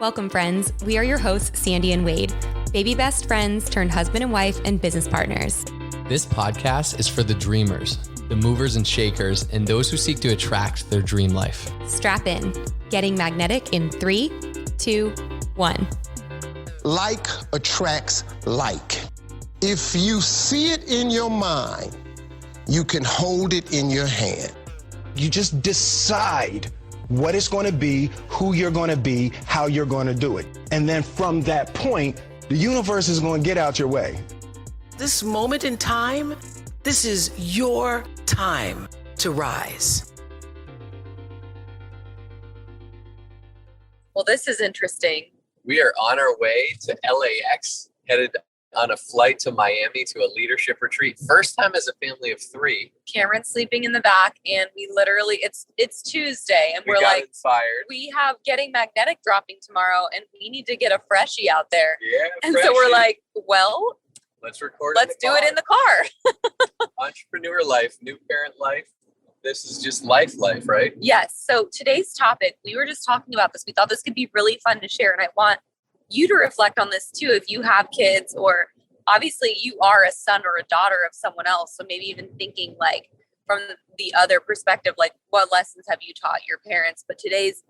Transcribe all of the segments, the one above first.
Welcome, friends. We are your hosts, Sandy and Wade, baby best friends turned husband and wife and business partners. This podcast is for the dreamers, the movers and shakers, and those who seek to attract their dream life. Strap in. Getting magnetic in 3, 2, 1. Like attracts like. If you see it in your mind, you can hold it in your hand. You just decide what it's going to be, who you're going to be, how you're going to do it. And then from that point, the universe is going to get out your way. This moment in time, this is your time to rise. Well, this is interesting. We are on our way to LAX, headed on a flight to Miami to a leadership retreat. First time as a family of 3. Cameron's sleeping in the back, and we literally, it's Tuesday, and we're got like, inspired. we have Getting Magnetic dropping tomorrow, and we need to get a freshie out there. Yeah, and so we're like, well, let's record. Let's do it in the car. Entrepreneur life, new parent life. This is just life, right? Yes. So today's topic, we were just talking about this. We thought this could be really fun to share, and I want you to reflect on this too. If you have kids, or obviously you are a son or a daughter of someone else. So maybe even thinking like from the other perspective, like what lessons have you taught your parents? But today's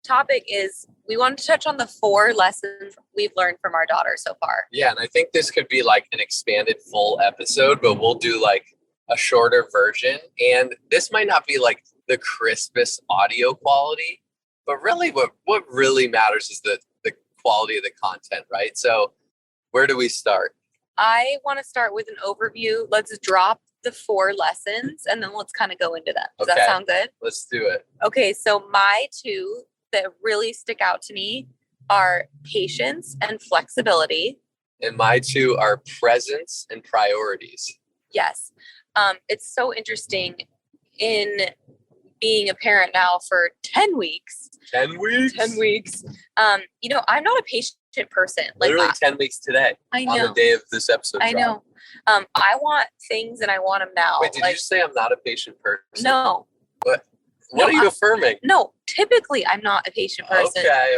topic is we want to touch on the 4 lessons we've learned from our daughter so far. Yeah. And I think this could be like an expanded full episode, but we'll do like a shorter version. And this might not be like the crispest audio quality, but really what really matters is the quality of the content, right? So where do we start? I want to start with an overview. Let's drop the 4 lessons and then let's kind of go into them. Does that sound good? Let's do it. Okay. So my 2 that really stick out to me are patience and flexibility. And my 2 are presence and priorities. Yes. It's so interesting in being a parent now for 10 weeks. 10 weeks? 10 weeks. I'm not a patient person. Like literally 10 weeks today. I know. On the day of this episode. I know. I want things and I want them now. Wait, did you say I'm not a patient person? No. What are you affirming? No, typically I'm not a patient person. Okay.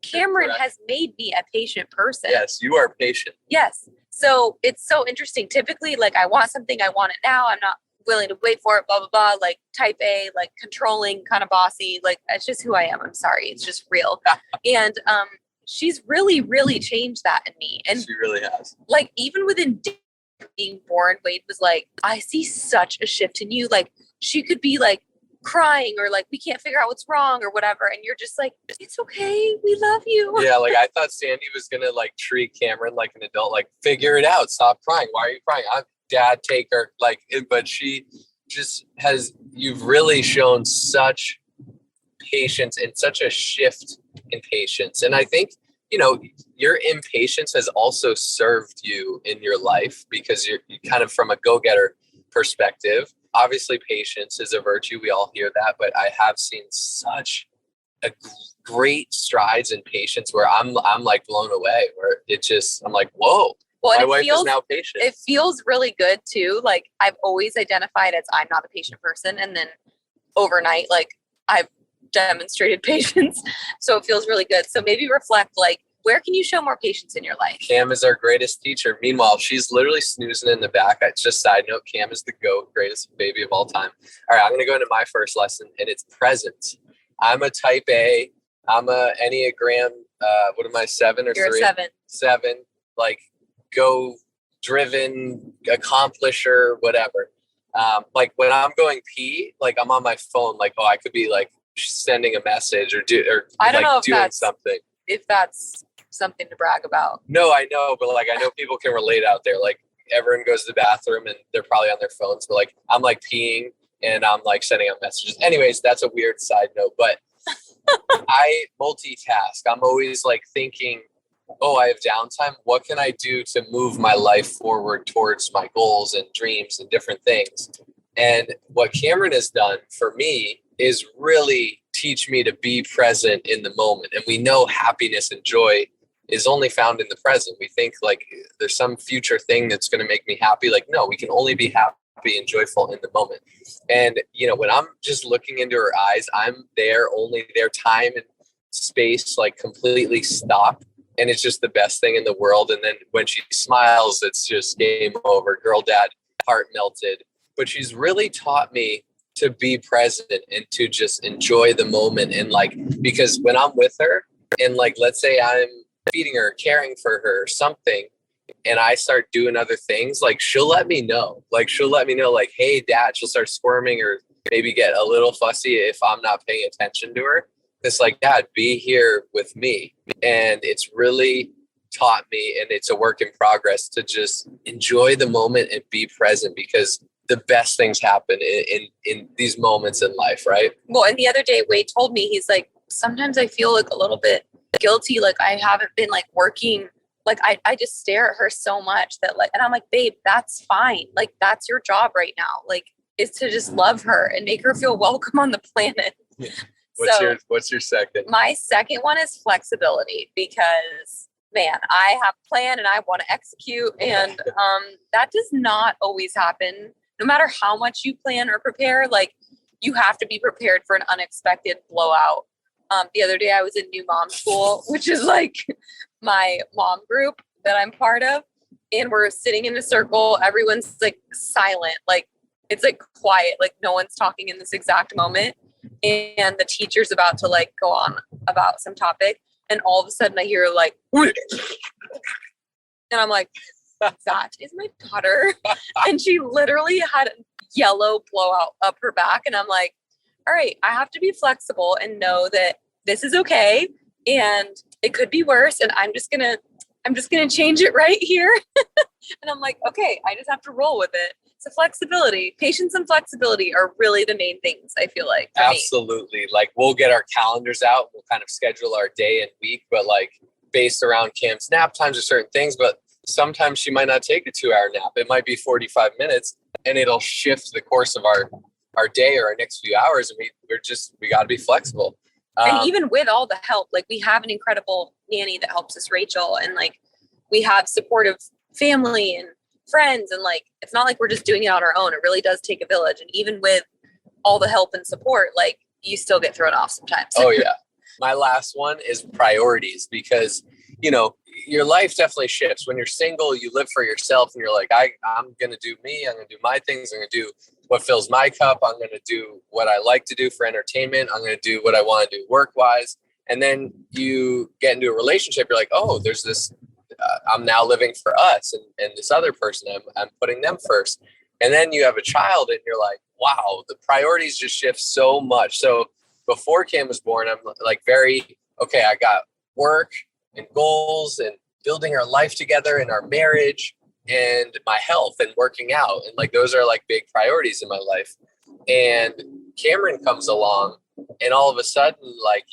Cameron has made me a patient person. Yes, you are patient. Yes. So it's so interesting. Typically, like I want something, I want it now. I'm not willing to wait for it, blah, blah, blah, like type A, like controlling, kind of bossy. Like it's just who I am. I'm sorry. It's just real. And she's really, really changed that in me. And she really has. Like even within being born, Wade was like, I see such a shift in you. Like she could be like crying or like, we can't figure out what's wrong or whatever. And you're just like, it's okay. We love you. Yeah. Like I thought Sandy was going to like treat Cameron like an adult, like figure it out. Stop crying. Why are you crying? I'm dad, take her. Like, but she just you've really shown such patience and such a shift in patience. And I think, your impatience has also served you in your life because you're kind of from a go-getter perspective. Obviously, patience is a virtue. We all hear that, but I have seen such a great strides in patience where I'm like blown away, where I'm like, whoa, well, my wife is now patient. It feels really good too. Like I've always identified as I'm not a patient person. And then overnight, like I've demonstrated patience. So it feels really good. So maybe reflect, like, where can you show more patience in your life? Cam is our greatest teacher. Meanwhile, she's literally snoozing in the back. It's just side note, Cam is the GOAT, greatest baby of all time. All right, I'm going to go into my first lesson, and it's presence. I'm a type A. I'm a Enneagram, 7 or You're 3? You're a 7. 7, like go driven, accomplisher, whatever. Like when I'm going pee, like I'm on my phone, like, I could be like sending a message or I don't know if doing that's something. If that's something to brag about. No, I know, but like I know people can relate out there. Like everyone goes to the bathroom and they're probably on their phones, but like I'm like peeing and I'm like sending out messages. Anyways, that's a weird side note, but I multitask. I'm always like thinking, I have downtime. What can I do to move my life forward towards my goals and dreams and different things? And what Cameron has done for me is really teach me to be present in the moment. And we know happiness and joy is only found in the present. We think like there's some future thing that's going to make me happy. Like, no, we can only be happy and joyful in the moment. And, when I'm just looking into her eyes, I'm there, only there time and space like completely stop. And it's just the best thing in the world. And then when she smiles, it's just game over. Girl, dad, heart melted. But she's really taught me to be present and to just enjoy the moment. And like, because when I'm with her and like, let's say I'm feeding her, caring for her or something, and I start doing other things, like she'll let me know. Like she'll let me know, like, hey, dad, she'll start squirming or maybe get a little fussy if I'm not paying attention to her. It's like, dad, be here with me. And it's really taught me, and it's a work in progress, to just enjoy the moment and be present, because the best things happen in these moments in life, right? Well, and the other day Wade told me, he's like, sometimes I feel like a little bit guilty. Like I haven't been like working. Like I just stare at her so much that like, and I'm like, babe, that's fine. Like that's your job right now. Like is to just love her and make her feel welcome on the planet. Yeah. What's your second? My second one is flexibility, because man, I have a plan and I want to execute. And that does not always happen. No matter how much you plan or prepare, like you have to be prepared for an unexpected blowout. The other day I was in New Mom School, which is like my mom group that I'm part of. And we're sitting in a circle. Everyone's like silent. Like it's like quiet. Like no one's talking in this exact moment. And the teacher's about to like go on about some topic. And all of a sudden I hear like, and I'm like, that is my daughter. And she literally had a yellow blowout up her back. And I'm like, all right, I have to be flexible and know that this is okay. And it could be worse. And I'm just gonna change it right here. And I'm like, okay, I just have to roll with it. So flexibility, patience and flexibility are really the main things, I feel like. Absolutely. Me. Like we'll get our calendars out. We'll kind of schedule our day and week, but like based around Cam's nap times or certain things, but sometimes she might not take a 2-hour nap. It might be 45 minutes and it'll shift the course of our day or our next few hours. And we got to be flexible. And even with all the help, like we have an incredible nanny that helps us, Rachel, and like we have supportive family and friends. And like, it's not like we're just doing it on our own. It really does take a village. And even with all the help and support, like you still get thrown off sometimes. Oh yeah. My last one is priorities, because, you know, your life definitely shifts. When you're single, you live for yourself and you're like, I'm going to do me. I'm going to do my things. I'm going to do what fills my cup. I'm going to do what I like to do for entertainment. I'm going to do what I want to do work-wise. And then you get into a relationship. You're like, oh, there's this, I'm now living for us and this other person. I'm putting them first. And then you have a child and you're like, wow, the priorities just shift so much. So before Cam was born, I'm like okay, I got work and goals and building our life together and our marriage and my health and working out. And like, those are like big priorities in my life. And Cameron comes along and all of a sudden, like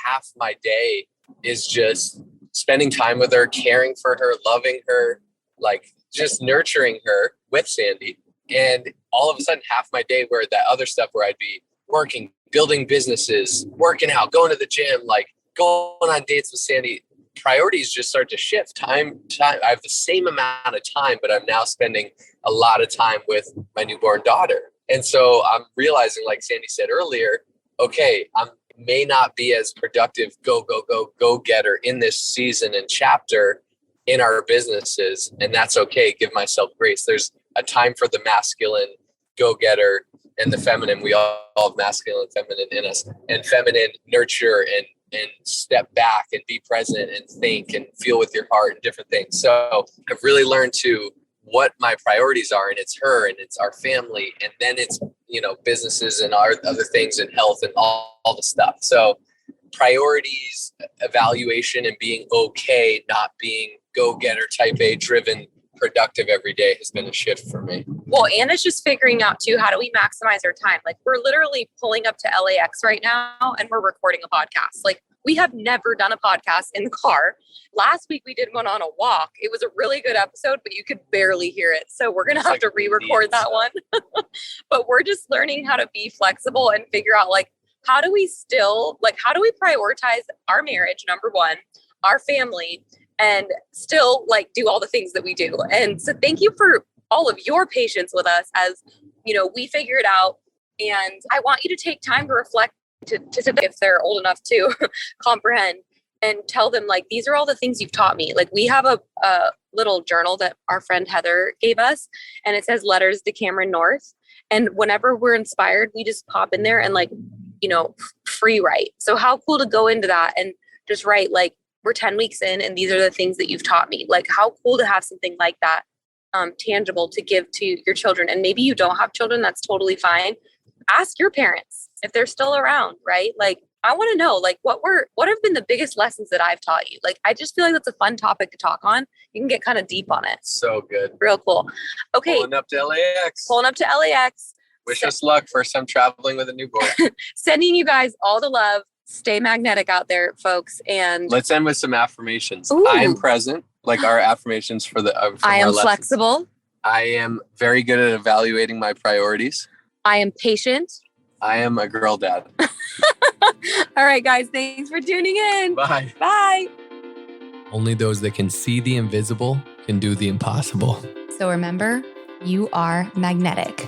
half my day is just spending time with her, caring for her, loving her, like just nurturing her with Sandy. And all of a sudden half my day where that other stuff where I'd be working, building businesses, working out, going to the gym, like going on dates with Sandy, priorities just start to shift. Time. I have the same amount of time, but I'm now spending a lot of time with my newborn daughter. And so I'm realizing, like Sandy said earlier, okay, I may not be as productive, go getter in this season and chapter in our businesses. And that's okay. Give myself grace. There's a time for the masculine go-getter and the feminine. We all have masculine and feminine in us, and feminine nurture and step back and be present and think and feel with your heart and different things. So I've really learned to what my priorities are, and it's her and it's our family. And then it's, you know, businesses and our other things and health and all the stuff. So priorities, evaluation, and being okay, not being go-getter, type A driven, productive every day has been a shift for me. Well, Anna's just figuring out too, how do we maximize our time? Like we're literally pulling up to LAX right now and we're recording a podcast. Like we have never done a podcast in the car. Last week we did one on a walk. It was a really good episode, but you could barely hear it. So we're going to have to re-record that one. But we're just learning how to be flexible and figure out like, how do we prioritize our marriage, number one, our family, and still like do all the things that we do. And so thank you for all of your patience with us as, you know, we figure it out. And I want you to take time to reflect to if they're old enough to comprehend, and tell them like, these are all the things you've taught me. Like we have a little journal that our friend Heather gave us, and it says letters to Cameron North. And whenever we're inspired, we just pop in there and like, you know, free write. So how cool to go into that and just write like, we're 10 weeks in and these are the things that you've taught me. Like how cool to have something like that tangible to give to your children. And maybe you don't have children, that's totally fine. Ask your parents if they're still around, right? Like I want to know like what have been the biggest lessons that I've taught you? Like I just feel like that's a fun topic to talk on. You can get kind of deep on it. So good. Real cool. Okay. Pulling up to LAX. Wish us luck. First time traveling with a newborn. Sending you guys all the love. Stay magnetic out there, folks. And let's end with some affirmations. Ooh. I am present, like our affirmations for the. I am flexible. I am very good at evaluating my priorities. I am patient. I am a girl dad. All right, guys. Thanks for tuning in. Bye. Bye. Only those that can see the invisible can do the impossible. So remember, you are magnetic.